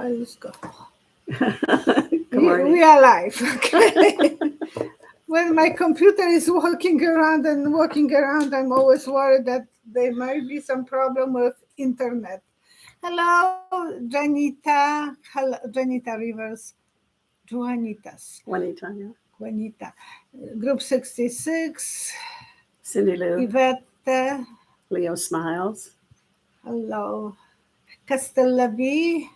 Well, let's go. Good morning. We are live. Okay. When my computer is walking around, I'm always worried that there might be some problem with internet. Hello, Janita. Hello, Janita Rivers. Juanitas. Juanita, yeah. Juanita. Group 66. Cindy Lou. Violetta. Leo Smiles. Hello. Castellavi.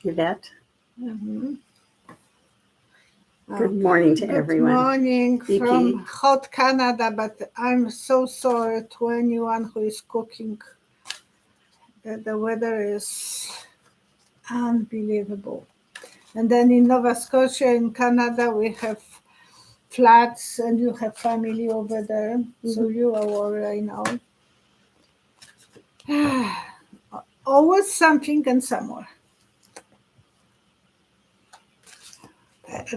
Yvette. Mm-hmm. Good morning to everyone. Good morning BP. from hot Canada, but I'm so sorry to anyone who is cooking. The weather is unbelievable. And then in Nova Scotia, in Canada, we have floods, and you have family over there. Mm-hmm. So you are worried, I know. Always something and somewhere.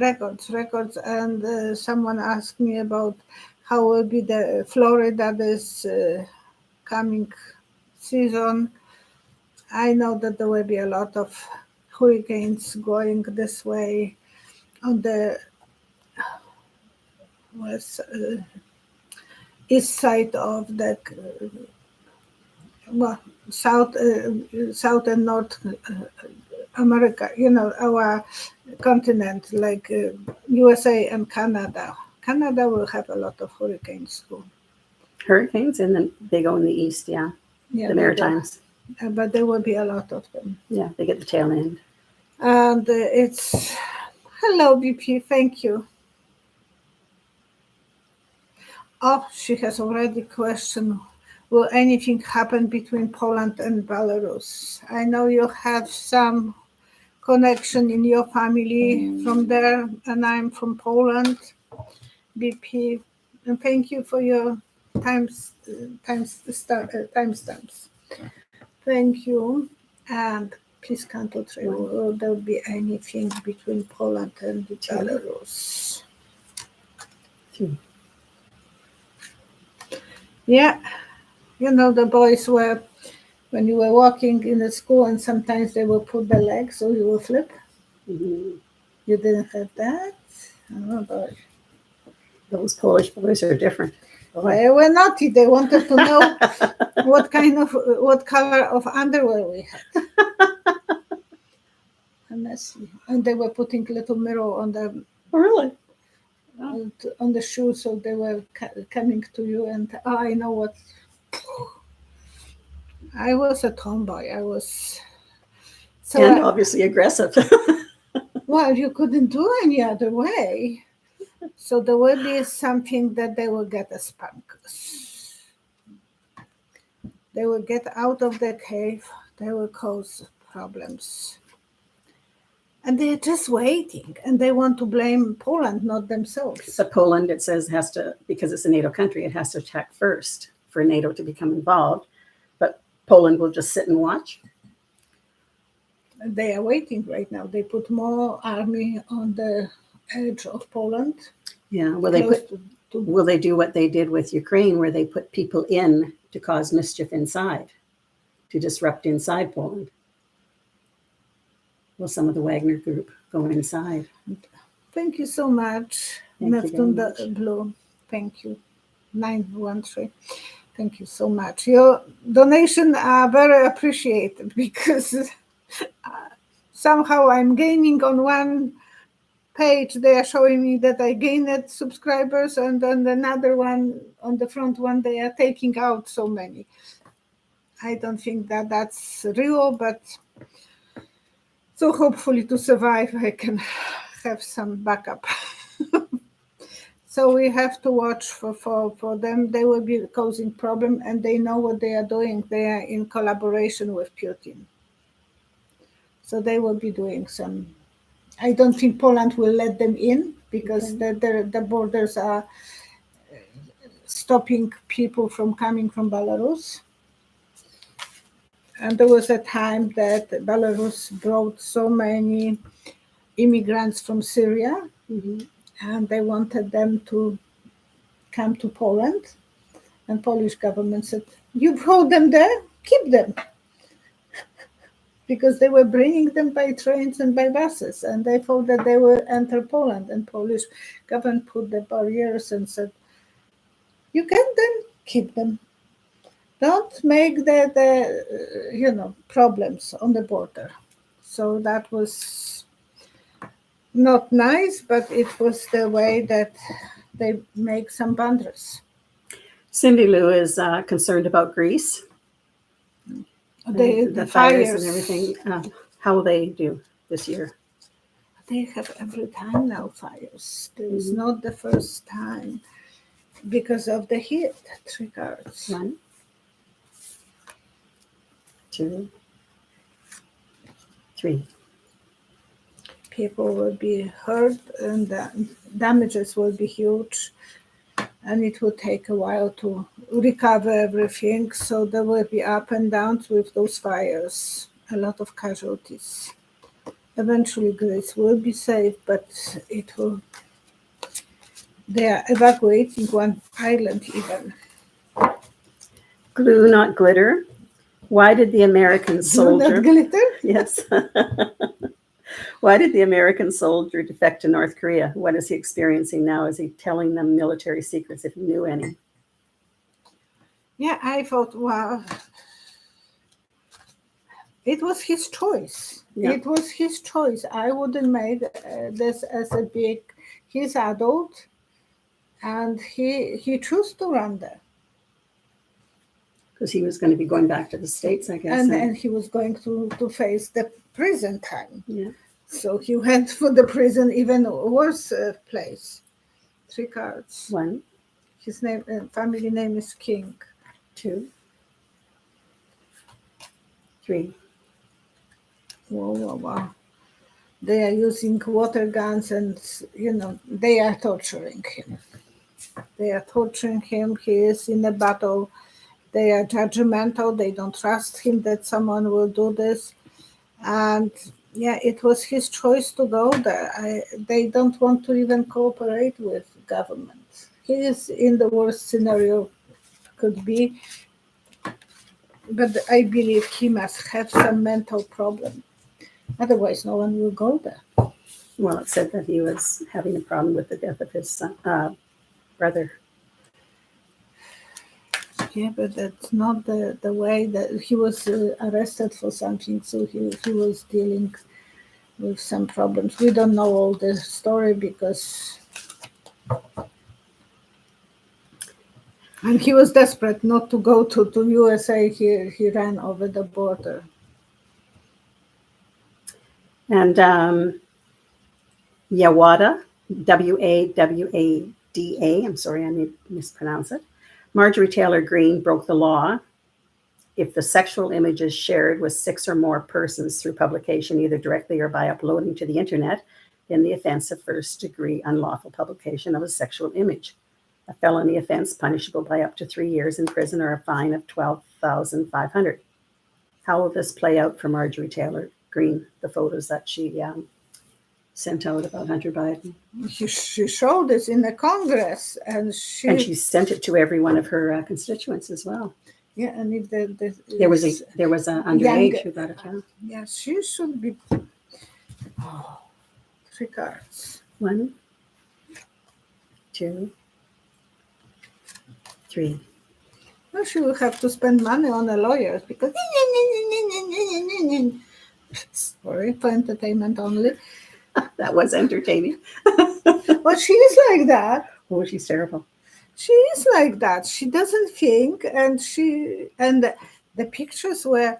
Records, and someone asked me about how will be the Florida this coming season. I know that there will be a lot of hurricanes going this way on the east side of the south and north America, our continent, like USA and Canada. Canada will have a lot of hurricanes too. Hurricanes, and then they go in the east, yeah the Maritimes. But there will be a lot of them. Yeah, they get the tail end. And it's, hello, BP, thank you. Oh, she has already questioned, will anything happen between Poland and Belarus? I know you have some connection in your family from there, and I'm from Poland, BP. And thank you for your timestamps. Thank you. And please can't will there be anything between Poland and Belarus? Yeah, the boys were, when you were walking in the school, and sometimes they will put the leg so you will flip. Mm-hmm. You didn't have that? Oh, boy. Those Polish boys are different. They were naughty. They wanted to know what color of underwear we had. Honestly. And they were putting little mirror on the... Oh, really? On the shoe, so they were coming to you, and I know what... I was a tomboy. I was... And obviously aggressive. Well, you couldn't do any other way. So there will be something that they will get a spank. They will get out of the cave. They will cause problems. And they're just waiting. And they want to blame Poland, not themselves. But Poland, it says, has to, because it's a NATO country, it has to attack first for NATO to become involved. But Poland will just sit and watch. They are waiting right now. They put more army on the edge of Poland. Yeah, will they do what they did with Ukraine, where they put people in to cause mischief inside, to disrupt inside Poland? Will some of the Wagner group go inside? Thank you so much. Neptune the Blue. Thank you. 913. Thank you so much. Your donation are very appreciated, because somehow I'm gaining on one page. They are showing me that I gained subscribers, and on another one, on the front one, they are taking out so many. I don't think that that's real, but so hopefully to survive, I can have some backup. So we have to watch for them. They will be causing problem, and they know what they are doing. They are in collaboration with Putin. So they will be doing some... I don't think Poland will let them in, because the borders are stopping people from coming from Belarus. And there was a time that Belarus brought so many immigrants from Syria, and they wanted them to come to Poland. And Polish government said, you brought them there, keep them. because they were bringing them by trains and by buses, and they thought that they will enter Poland, and Polish government put the barriers and said, you get them, keep them. Don't make the problems on the border. So that was not nice, but it was the way that they make some boundaries. Cindy Lou is concerned about Greece. The fires and everything. How will they do this year? They have every time now fires. This is not the first time because of the heat. 3 cards. 1, 2, 3. People will be hurt and the damages will be huge, and it will take a while to recover everything. So there will be up and downs with those fires, a lot of casualties. Eventually Greece will be safe, but they are evacuating one island even. Glue, not glitter. Why did the American soldier... Not glitter? Yes. Why did the American soldier defect to North Korea? What is he experiencing now? Is he telling them military secrets, if he knew any? Yeah, I thought, well, it was his choice. Yeah. It was his choice. I wouldn't make this as a big... He's adult, and he chose to run there. Because he was going to be going back to the States, I guess. And he was going to face the prison time. Yeah. So he went for the prison, even worse place. 3 cards. 1. His name, family name is King. 2, 3. Wow. They are using water guns and, they are torturing him. He is in a battle. They are judgmental. They don't trust him that someone will do this. And yeah, it was his choice to go there. They don't want to even cooperate with government. He is in the worst scenario could be. But I believe he must have some mental problem. Otherwise, no one will go there. Well, it said that he was having a problem with the death of his son, brother. Yeah, but that's not the way that he was arrested for something. So he was dealing with some problems. We don't know all the story because... And he was desperate not to go to USA. He ran over the border. And Yawada, Wawada, I'm sorry, I may mispronounce it. Marjorie Taylor Greene broke the law if the sexual image is shared with 6 or more persons through publication, either directly or by uploading to the internet, in the offense of first-degree unlawful publication of a sexual image. A felony offense punishable by up to 3 years in prison or a fine of $12,500. How will this play out for Marjorie Taylor Greene, the photos that she sent out about Hunter Biden? She showed this in the Congress, and she sent it to every one of her constituents as well. Yeah, and if there was an underage who got it. Yeah, she should be. 3 cards. 1, 2, 3. Well, she will have to spend money on the lawyers because. Sorry, for entertainment only. That was entertaining. But she is like that. Oh, she's terrible. She is like that. She doesn't think, and the pictures were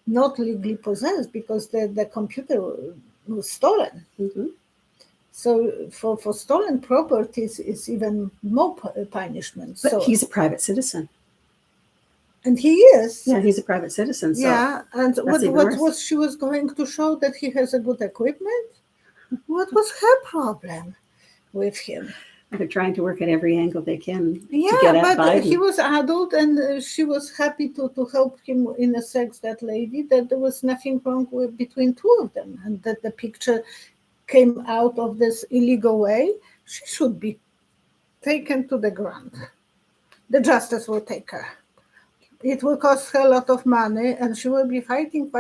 not legally possessed because the computer was stolen. Mm-hmm. So for stolen properties is even more punishment. But he's a private citizen. And he is. Yeah, he's a private citizen. So yeah, and what was she was going to show that he has a good equipment? What was her problem with him? They're trying to work at every angle they can to get at Biden. But he was adult, and she was happy to help him in a sex, that lady, that there was nothing wrong between 2 of them, and that the picture came out of this illegal way. She should be taken to the ground. The justice will take her. It will cost her a lot of money, and she will be fighting.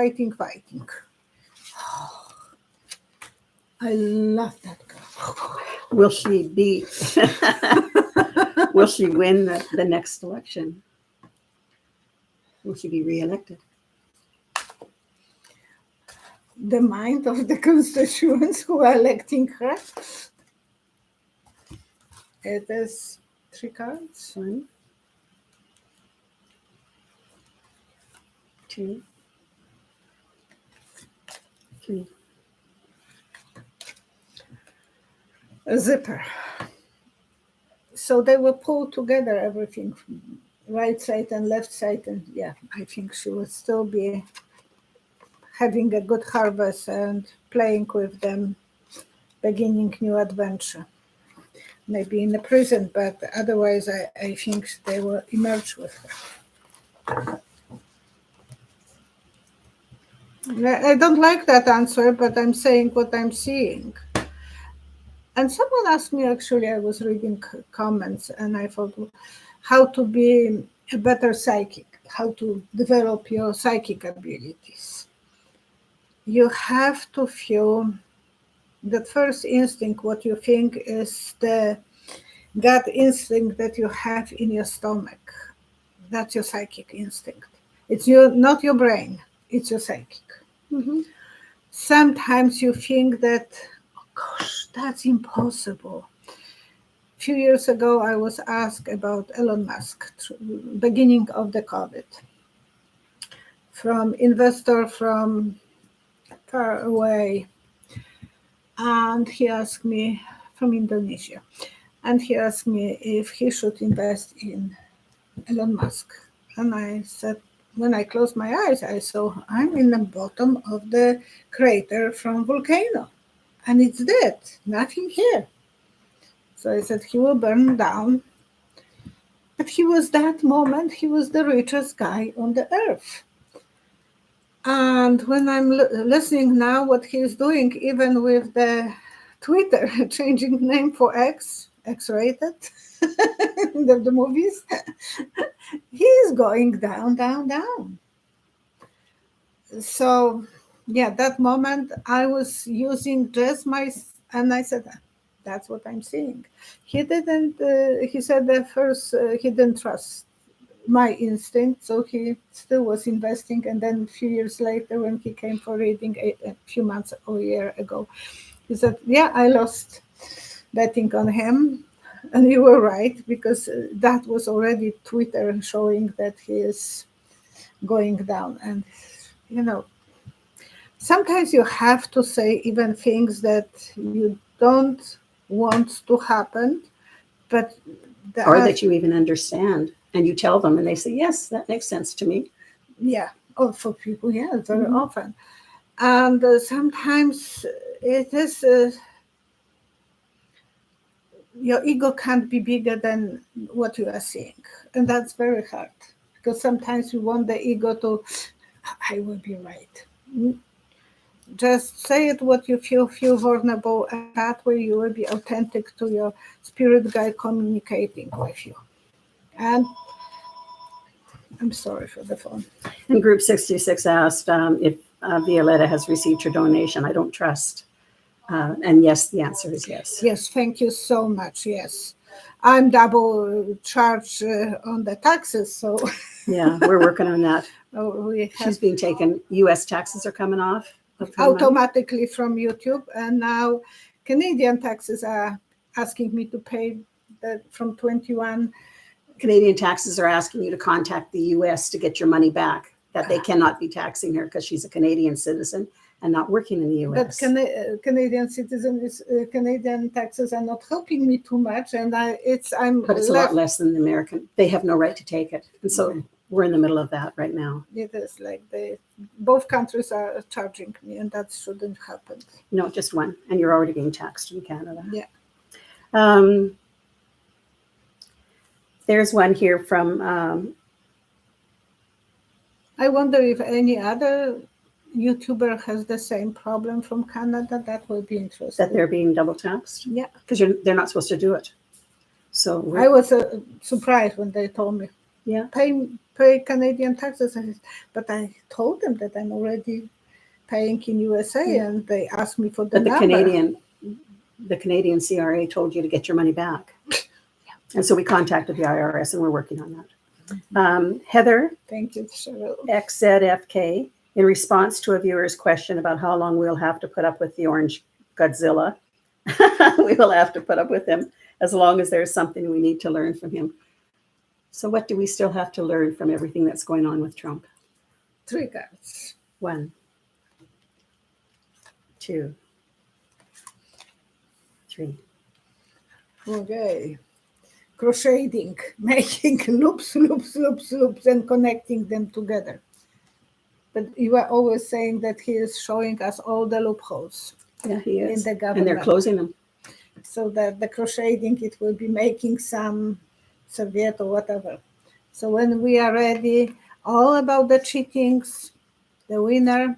I love that girl. Will she be? Will she win the next election? Will she be reelected? The mind of the constituents who are electing her. It is 3 cards. 1, 2, 3. A zipper. So they will pull together everything, from right side and left side, and yeah, I think she will still be having a good harvest and playing with them, beginning new adventure. Maybe in the prison, but otherwise I think they will emerge with her. I don't like that answer, but I'm saying what I'm seeing. And someone asked me, actually, I was reading comments, and I thought, how to be a better psychic, how to develop your psychic abilities. You have to feel that first instinct, what you think is the gut instinct that you have in your stomach. That's your psychic instinct. It's not your brain, it's your psychic. Mm-hmm. Sometimes you think that, oh gosh, that's impossible. A few years ago, I was asked about Elon Musk, beginning of the COVID, from investor from far away. And he asked me, from Indonesia, and he asked me if he should invest in Elon Musk. And I said, when I closed my eyes, I saw I'm in the bottom of the crater from volcano, and it's dead, nothing here. So I said, he will burn down. But he was that moment, he was the richest guy on the earth. And when I'm listening now what he's doing, even with the Twitter changing name for X-rated, the movies, he's going down, down, down. So, yeah, that moment I was using just and I said, that's what I'm seeing. He didn't, he said at first he didn't trust my instinct, so he still was investing. And then a few years later, when he came for reading a few months or a year ago, he said, yeah, I lost betting on him. And you were right, because that was already Twitter showing that he is going down. And, you know, sometimes you have to say even things that you don't want to happen, but or that you even understand, and you tell them and they say, yes, that makes sense to me. Yeah, oh, for people, yeah, very often. And sometimes it is, your ego can't be bigger than what you are seeing. And that's very hard, because sometimes you want the ego to, I will be right. Just say it what you feel vulnerable, and that way you will be authentic to your spirit guide communicating with you. And I'm sorry for the phone. And Group 66 asked if Violetta has received her donation. I don't trust. And yes, the answer is yes. Yes, thank you so much. Yes. I'm double charged on the taxes, so. Yeah, we're working on that. She's being taken. U.S. taxes are coming off automatically from YouTube, and now Canadian taxes are asking me to pay from 21. Canadian taxes are asking you to contact the U.S. to get your money back, that they cannot be taxing her because she's a Canadian citizen and not working in the U.S. But Canadian citizens, Canadian taxes are not helping me too much, and But it's a lot less than the American. They have no right to take it, and so we're in the middle of that right now. It is like both countries are charging me, and that shouldn't happen. No, just one, and you're already being taxed in Canada. Yeah. There's one here from. I wonder if any other YouTuber has the same problem from Canada. That would be interesting. That they're being double taxed? Yeah. Because they're not supposed to do it. So I was surprised when they told me. pay Canadian taxes. But I told them that I'm already paying in USA, and they asked me for the But the number. Canadian CRA told you to get your money back. And so we contacted the IRS, and we're working on that. Heather, Thank you, Cheryl. XZFK, in response to a viewer's question about how long we'll have to put up with the orange Godzilla, we will have to put up with him as long as there's something we need to learn from him. So what do we still have to learn from everything that's going on with Trump? 3 cards. 1, 2, 3. Okay. Crocheting, making loops, and connecting them together. But you are always saying that he is showing us all the loopholes. Yeah, he is. In the government. And they're closing them. So that the crocheting, it will be making some serviette or whatever. So when we are ready, all about the cheatings, the winner,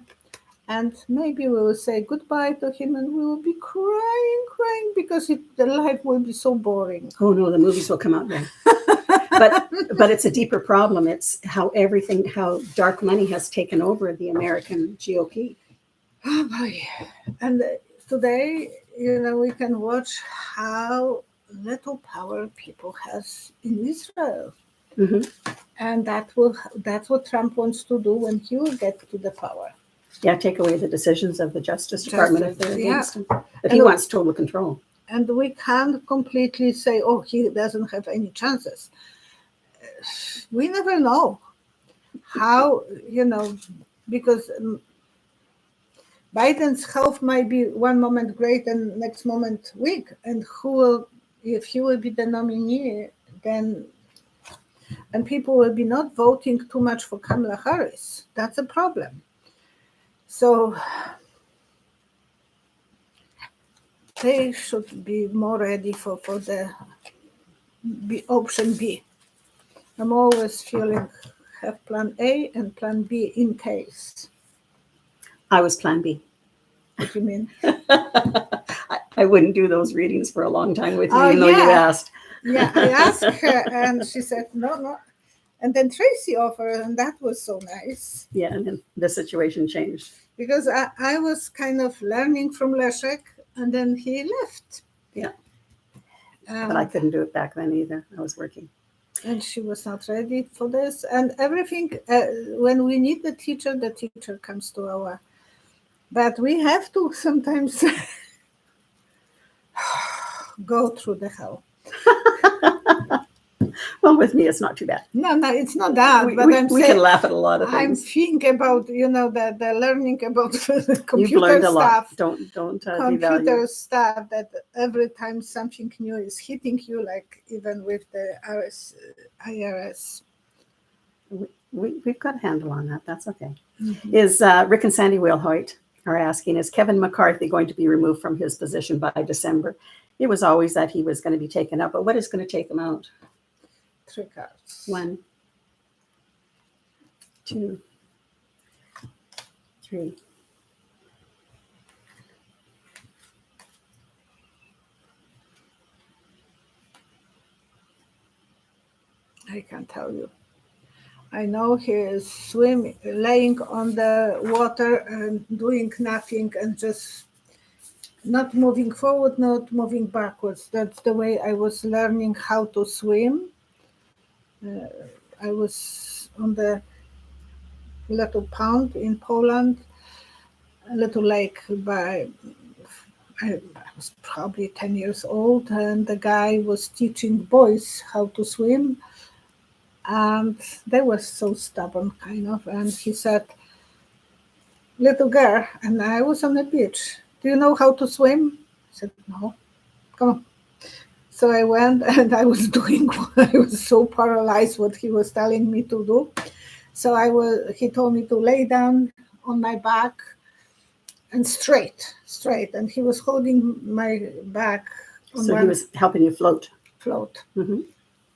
and maybe we will say goodbye to him, and we will be crying because the life will be so boring. Oh no, the movies will come out then. But it's a deeper problem. It's how dark money has taken over the American GOP. Oh boy. And today, we can watch how little power people has in Israel. Mm-hmm. And that's what Trump wants to do when he will get to the power. Yeah, take away the decisions of the Justice Department if they're against him. But he wants total control. And we can't completely say, oh, he doesn't have any chances. We never know how, because Biden's health might be one moment great and next moment weak. And if he will be the nominee, then, and people will be not voting too much for Kamala Harris. That's a problem. So they should be more ready for the option B. I'm always feeling have plan A and plan B in case. I was plan B. What do you mean? I wouldn't do those readings for a long time with you, even though you asked. Yeah, I asked her, and she said, no. And then Tracy offered, and that was so nice. Yeah, and then the situation changed. Because I was kind of learning from Leszek, and then he left. Yeah. But I couldn't do it back then either. I was working. And she was not ready for this. And everything, when we need the teacher comes to our. But we have to sometimes go through the hell. Well, with me, it's not too bad. No, it's not that. We can laugh at a lot of things. I'm thinking about, the learning about the computer You've learned a stuff. lot. Don't computer devalue. stuff, that every time something new is hitting you, like even with the IRS. We've got a handle on that. That's okay. Mm-hmm. Is Rick and Sandy Wheelhoyt are asking, is Kevin McCarthy going to be removed from his position by December? It was always that he was going to be taken out, but what is going to take him out? 3 cards. 1, 2, 3. I can't tell you. I know he is laying on the water and doing nothing and just not moving forward, not moving backwards. That's the way I was learning how to swim. I was on the little pond in Poland, a little lake I was probably 10 years old, and the guy was teaching boys how to swim. And they were so stubborn, kind of. And he said, little girl, and I was on the beach, do you know how to swim? I said, no. Come on. So I went, and I was I was so paralyzed what he was telling me to do. So he told me to lay down on my back and straight. And he was holding my back. So he was helping you float. Mm-hmm.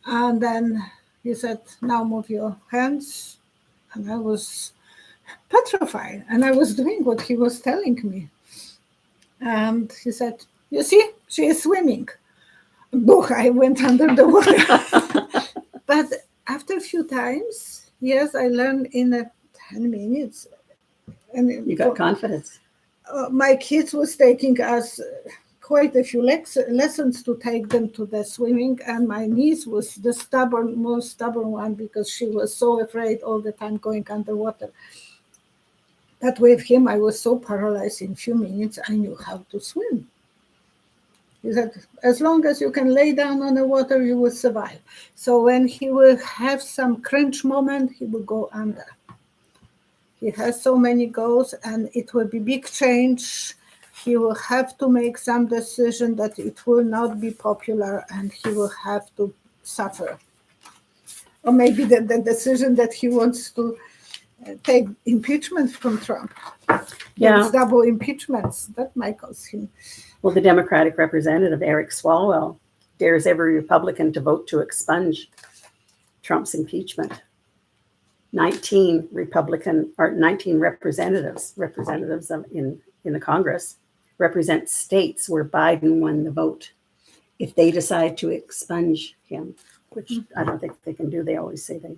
And then he said, now move your hands. And I was petrified. And I was doing what he was telling me. And he said, you see, she is swimming. I went under the water. But after a few times, yes, I learned in 10 minutes. And You got confidence. My kids was taking us quite a few lessons to take them to the swimming, and my niece was the most stubborn one because she was so afraid all the time going underwater. But with him, I was so paralyzed in a few minutes, I knew how to swim. He said, as long as you can lay down on the water, you will survive. So when he will have some cringe moment, he will go under. He has so many goals, and it will be big change. He will have to make some decision that it will not be popular, and he will have to suffer. Or maybe the decision that he wants to take impeachment from Trump. Yeah. There's double impeachments. That might cause him. Well, the Democratic representative, Eric Swalwell, dares every Republican to vote to expunge Trump's impeachment. 19 representatives in the Congress represent states where Biden won the vote. If they decide to expunge him, which I don't think they can do, they always say they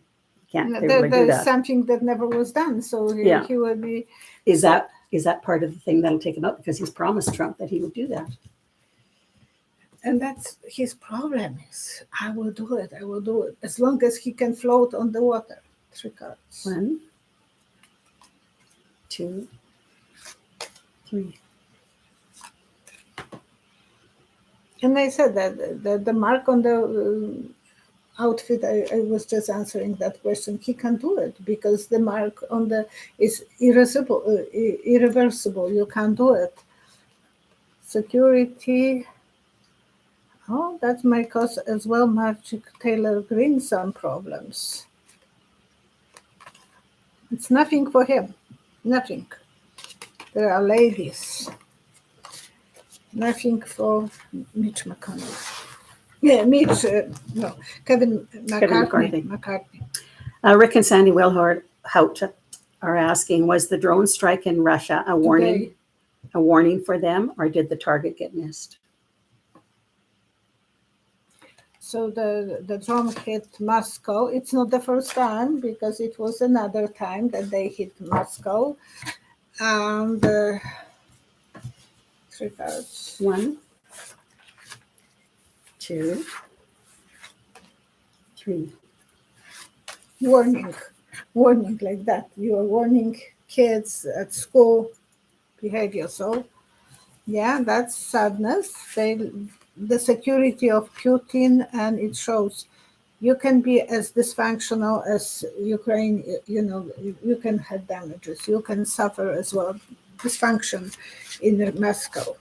can't. They really do There's that. something that never was done, so he will be. Is that part of the thing that'll take him out? Because he's promised Trump that he would do that. And that's his problem is, I will do it, as long as he can float on the water. 3 cards. 1, 2, 3. And I said that the mark on the outfit, I was just answering that question. He can do it because the mark on the is irreversible. You can do it. Security. Oh, that might cause as well Marjorie Taylor Greene some problems. It's nothing for him. Nothing. There are ladies. Nothing for Mitch McConnell. Yeah, Kevin McCarthy. Rick and Sandy Wilhout are asking, was the drone strike in Russia a warning for them, or did the target get missed? So the drone hit Moscow. It's not the first time, because it was another time that they hit Moscow. And 3 cards. 1, 2, 3. Warning like that. You are warning kids at school, behave yourself. Yeah, that's sadness. The security of Putin, and it shows you can be as dysfunctional as Ukraine. You can have damages. You can suffer as well dysfunction in Moscow.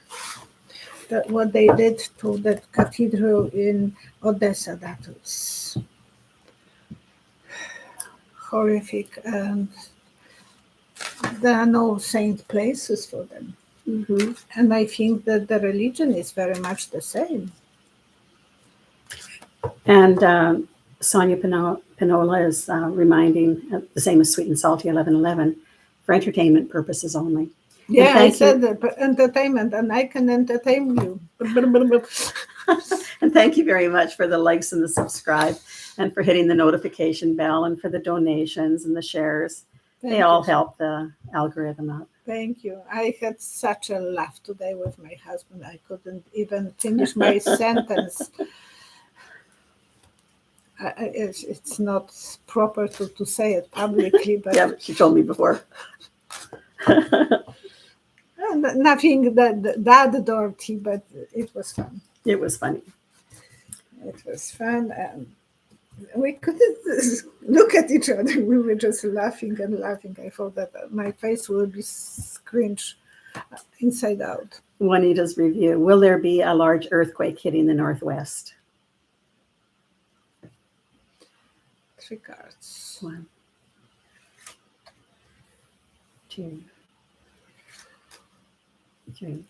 What they did to that cathedral in Odessa, that was horrific, and there are no saint places for them. Mm-hmm. And I think that the religion is very much the same. And Sonia Pinola is reminding, the same as Sweet and Salty 1111, for entertainment purposes only. Yeah, I said entertainment, and I can entertain you. And thank you very much for the likes and the subscribe, and for hitting the notification bell, and for the donations and the shares. They all help the algorithm out. Thank you. I had such a laugh today with my husband. I couldn't even finish my sentence. It's not proper to say it publicly, but yeah, she told me before. Nothing that dirty, but it was fun. It was funny. It was fun, and we couldn't look at each other. We were just laughing and laughing. I thought that my face will be cringe inside out. Juanita's review. Will there be a large earthquake hitting the Northwest? 3 cards. 1, 2, 3.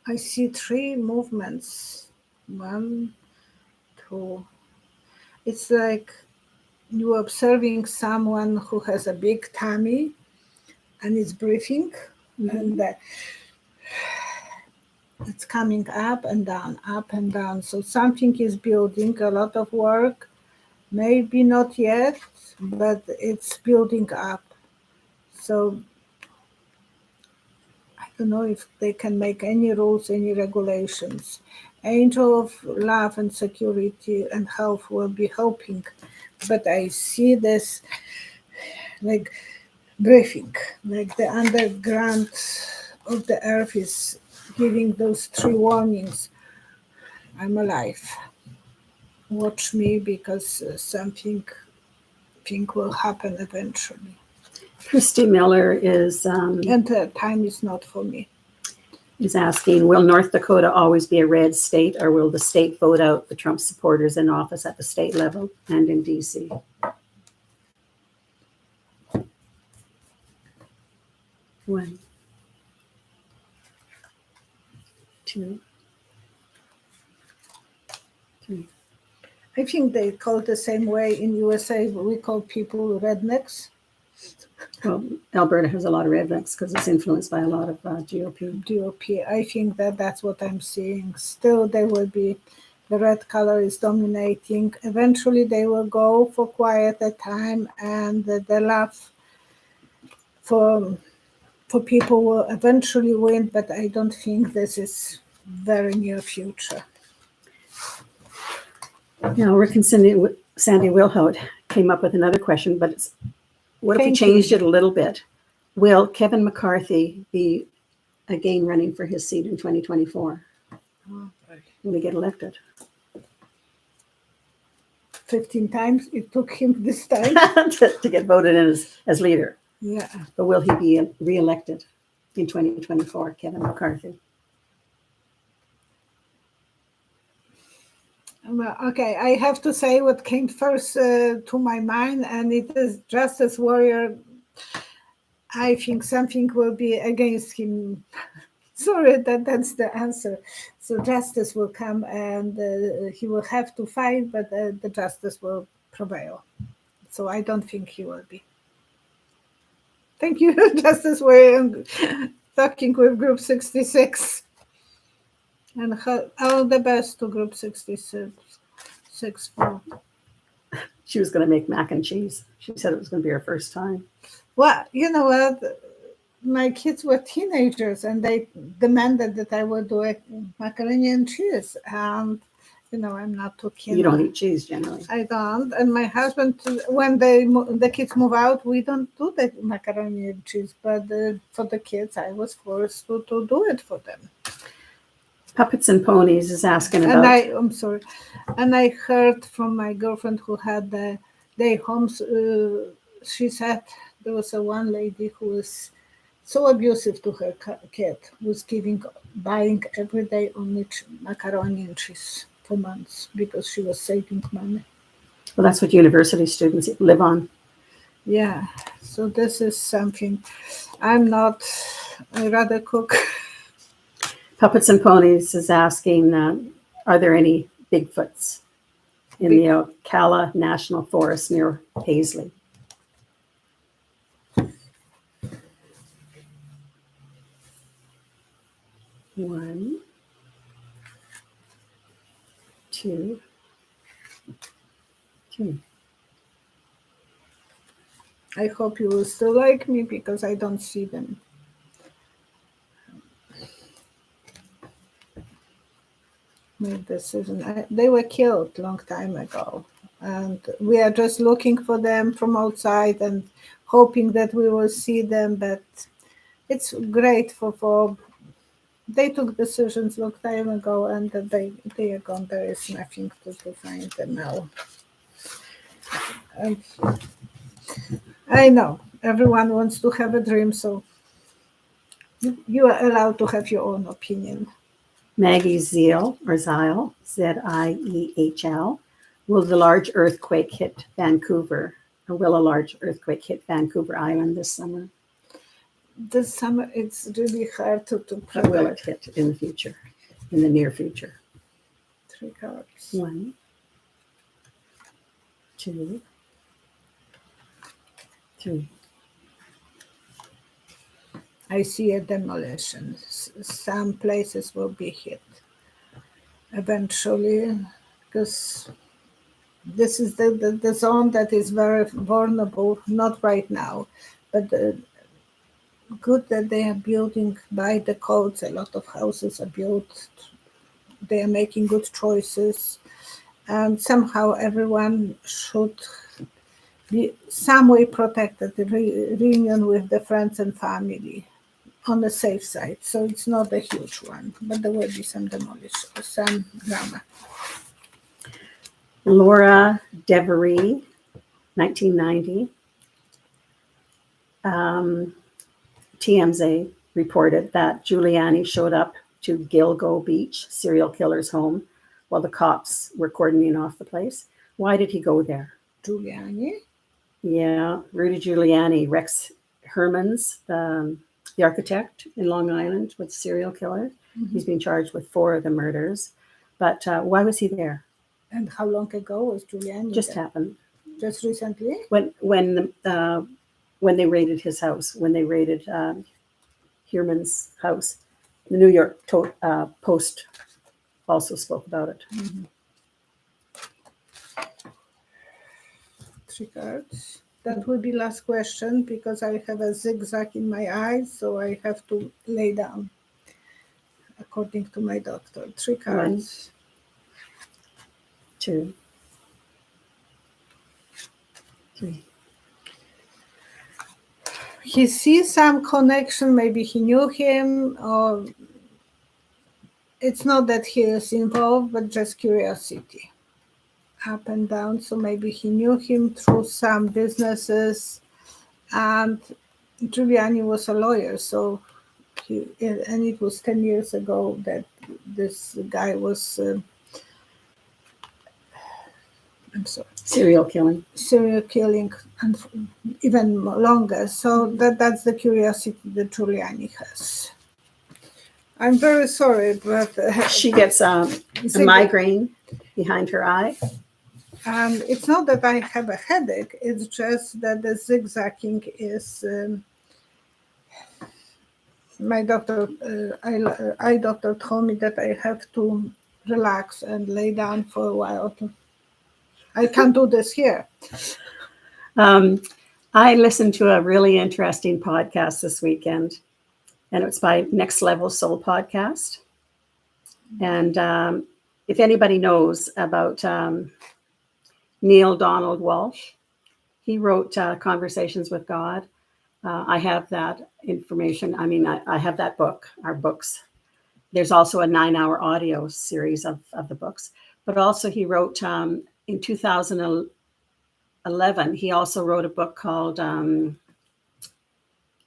I see 3 movements. 1, 2. It's like you're observing someone who has a big tummy and is breathing, and it's coming up and down, up and down. So something is building, a lot of work, maybe not yet, but it's building up. So I don't know if they can make any rules, any regulations. Angel of love and security and health will be helping, but I see this like breathing, like the underground of the earth is giving those 3 warnings. I'm alive. Watch me, because something will happen eventually. Christy Miller is And the time is not for me. is asking, will North Dakota always be a red state, or will the state vote out the Trump supporters in office at the state level and in DC? One, two, three. I think they call it the same way in USA. We call people rednecks. Well, Alberta has a lot of rednecks because it's influenced by a lot of GOP. GOP. I think that's what I'm seeing. Still, there will be, the red color is dominating. Eventually, they will go for quieter time, and the love for people will eventually win. But I don't think this is very near future. Now, Rick and Sandy Wilhout came up with another question, but what if we changed it a little bit? Will Kevin McCarthy be again running for his seat in 2024? Will he get elected? 15 times it took him this time. to get voted in as leader. Yeah. But will he be re-elected in 2024, Kevin McCarthy? Well, okay, I have to say what came first to my mind, and it is Justice Warrior. I think something will be against him. Sorry, that's the answer. So justice will come, and he will have to fight, but the justice will prevail. So I don't think he will be. Thank you, Justice Warrior, talking with Group 66. And all the best to Group 66. She was going to make mac and cheese. She said it was going to be her first time. Well, you know what? My kids were teenagers, and they demanded that I would do macaroni and cheese. And, I'm not too keen. You don't eat cheese generally. I don't. And my husband, when the kids move out, we don't do the macaroni and cheese. But for the kids, I was forced to do it for them. Puppets and Ponies is asking about. And I'm sorry. And I heard from my girlfriend who had the day homes. She said there was one lady who was so abusive to her kid, was buying every day only macaroni and cheese for months because she was saving money. Well, that's what university students live on. Yeah. So this is something. I'd rather cook. Puppets and Ponies is asking, are there any Bigfoots in the Ocala National Forest near Paisley? One, two, three. I hope you will still like me because I don't see them. Make decision. They were killed long time ago, and we are just looking for them from outside and hoping that we will see them. But it's great for they took decisions long time ago, and they are gone. There is nothing to find them now. And I know everyone wants to have a dream, so you are allowed to have your own opinion. Maggie Zeal, or Zile, Z-I-E-H-L. Will the large earthquake hit Vancouver, or will a large earthquake hit Vancouver Island this summer? This summer, it's really hard to predict. But will it hit in the future, in the near future? 3 cards. 1, 2, 3. I see a demolition. Some places will be hit eventually, because this is the zone that is very vulnerable, not right now, but good that they are building by the codes. A lot of houses are built. They are making good choices. And somehow everyone should be some way protected, the reunion with the friends and family on the safe side. So it's not a huge one, but there will be some demolition, some drama. Laura Devery, 1990. TMZ reported that Giuliani showed up to Gilgo Beach, serial killer's home, while the cops were cordoning off the place. Why did he go there? Giuliani? Yeah, Rudy Giuliani, Rex Hermans, the architect in Long Island with serial killer. Mm-hmm. He's being charged with 4 of the murders. But why was he there? And how long ago was Giuliani? Just happened. Just recently? When they raided his house, when they raided Herman's house. The New York Post also spoke about it. Mm-hmm. 3 cards. That will be last question because I have a zigzag in my eyes, so I have to lay down according to my doctor. 3 cards. 1, 2, 3. He sees some connection, maybe he knew him, or it's not that he is involved, but just curiosity. Up and down, so maybe he knew him through some businesses, and Giuliani was a lawyer, so and it was 10 years ago that this guy was I'm sorry, Serial killing, and even longer. So that's the curiosity that Giuliani has. I'm very sorry, but she gets a migraine behind her eye. And it's not that I have a headache, it's just that the zigzagging is, my doctor, eye doctor told me that I have to relax and lay down for a while. I can't do this here. I listened to a really interesting podcast this weekend, and it's by Next Level Soul Podcast. And if anybody knows about Neil Donald Walsh, he wrote Conversations with God. I have that information. I mean, I have that book, our books. There's also a 9-hour audio series of the books. But also he wrote, in 2011, he also wrote a book called The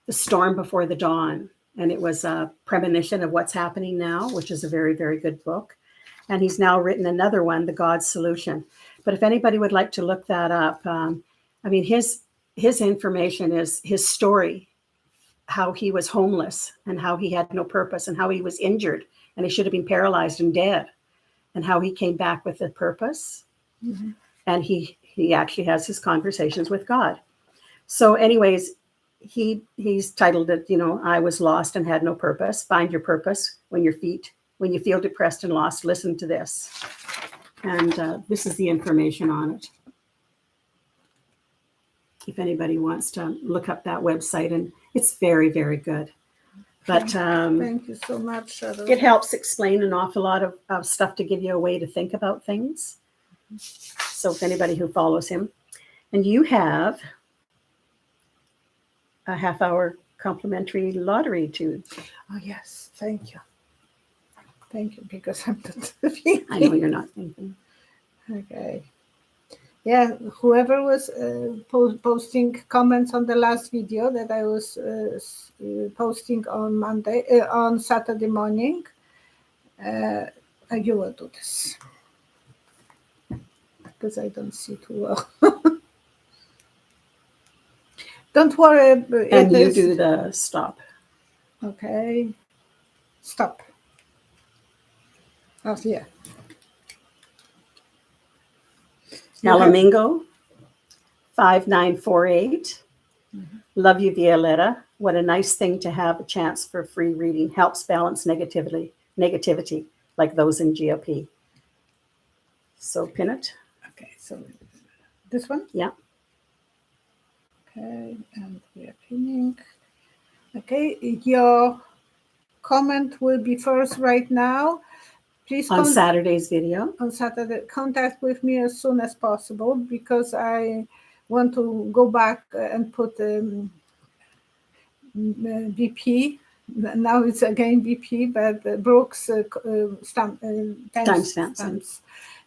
Storm Before the Dawn. And it was a premonition of what's happening now, which is a very, very good book. And he's now written another one, The God's Solution. But if anybody would like to look that up, I mean, his information is his story, how he was homeless and how he had no purpose and how he was injured and he should have been paralyzed and dead, and how he came back with a purpose. Mm-hmm. And he actually has his conversations with God. So anyways, he's titled it, I was lost and had no purpose. Find your purpose when you feel depressed and lost, listen to this. And this is the information on it. If anybody wants to look up that website, and it's very, very good. But thank you so much, Shadow. It helps explain an awful lot of stuff to give you a way to think about things. So if anybody who follows him, and you have a half-hour complimentary lottery too. Oh yes, thank you. Thank you, because I'm not thinking. I know you're not thinking. Okay. Yeah, whoever was posting comments on the last video that I was posting on Saturday morning, you will do this. Because I don't see too well. Don't worry. And you do the stop. Okay. Stop. Oh, yeah. Alamingo, 5948. Love you, Violetta. What a nice thing to have a chance for free reading. Helps balance negativity like those in GOP. So pin it. Okay, so this one? Yeah. Okay, and we are pinning. Okay, your comment will be first right now. Please On Saturday's video. on Saturday, contact with me as soon as possible because I want to go back and put BP. Now it's again BP, but Brooks timestamps.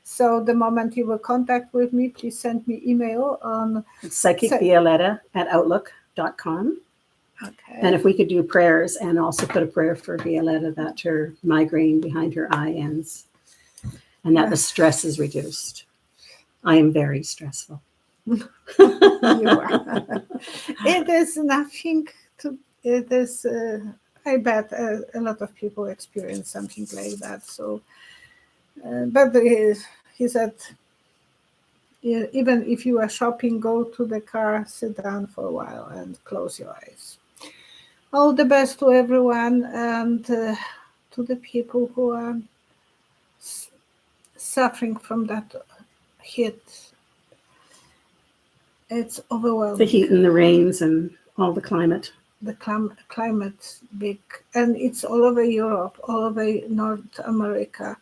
So the moment you will contact with me, please send me email on psychicvioletta@outlook.com. Okay. And if we could do prayers and also put a prayer for Violetta that her migraine behind her eye ends and that the stress is reduced. I am very stressful. You are. It is nothing to, it is, I bet a lot of people experience something like that. So, but he said, even if you are shopping, go to the car, sit down for a while and close your eyes. All the best to everyone and to the people who are suffering from that heat. It's overwhelming. The heat and the rains and all the climate. The climate's big, and it's all over Europe, all over North America.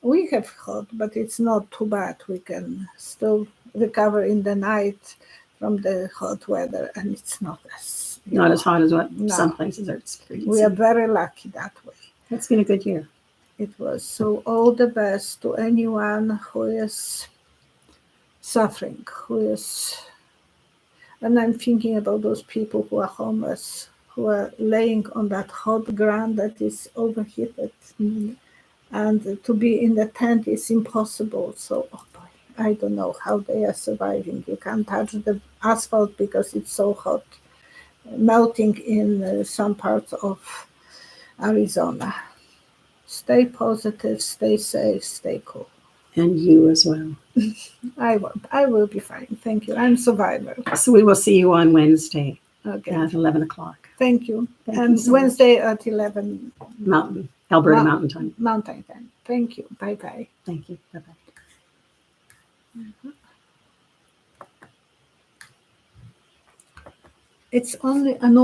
We have hot, but it's not too bad. We can still recover in the night from the hot weather, and it's not as hot as what some places are experiencing. We are very lucky that way. It's been a good year. It was. So all the best to anyone who is suffering, and I'm thinking about those people who are homeless, who are laying on that hot ground that is overheated. Mm-hmm. And to be in the tent is impossible. So, oh boy, I don't know how they are surviving. You can't touch the asphalt because it's so hot, melting in some parts of Arizona. Stay positive, stay safe, stay cool. And you as well. I will be fine. Thank you. I'm a survivor. So we will see you on Wednesday at 11 o'clock. Thank you. And so Wednesday much. At 11. Alberta Mountain Time. Mountain Time. Thank you. Bye-bye. Thank you. Bye-bye. It's only an